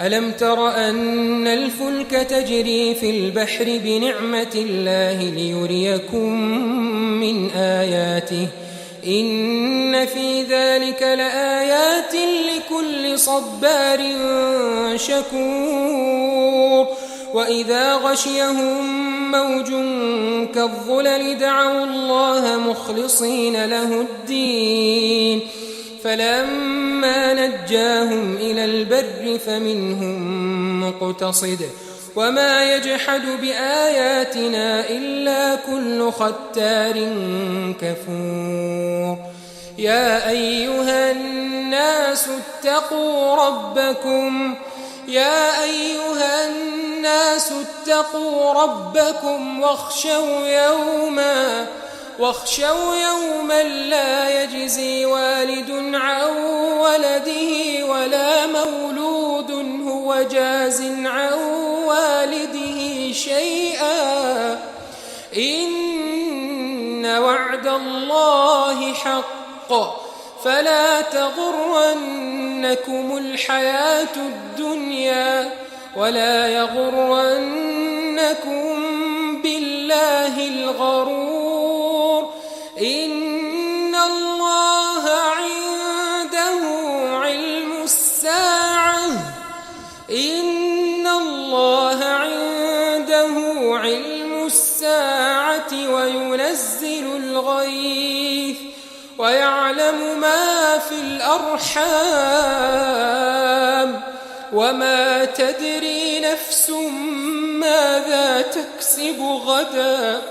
ألم تر أن الفلك تجري في البحر بنعمة الله ليريكم من آياته إن في ذلك لآيات لكل صبار شكور وإذا غشيهم موج كالظلل دعوا الله مخلصين له الدين فلما نجاهم إلى البر فمنهم مقتصد وما يجحد بآياتنا إلا كل ختار كفور يا أيها الناس اتقوا ربكم واخشوا يوما لا يجزي والد عن ولده ولا مولود هو جاز عن والده شيئا إن وعد الله حق فلا تغرنكم الحياة الدنيا ولا يغرنكم بالله الغرور إن الله عنده علم الساعة وينزل الغيث ويعلم ما في الأرحام وما تدري نفس ماذا تكسب غدا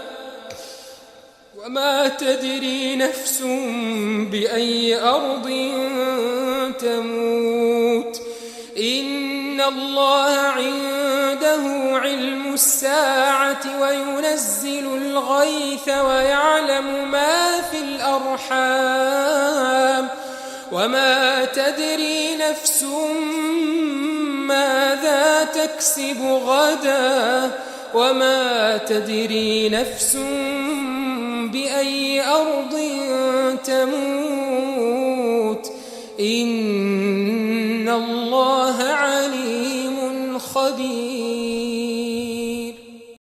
وما تدري نفس بأي أرض تموت إن الله عنده علم الساعة وينزل الغيث ويعلم ما في الأرحام وما تدري نفس ماذا تكسب غدا وما تدري نفس بأي أرض تموت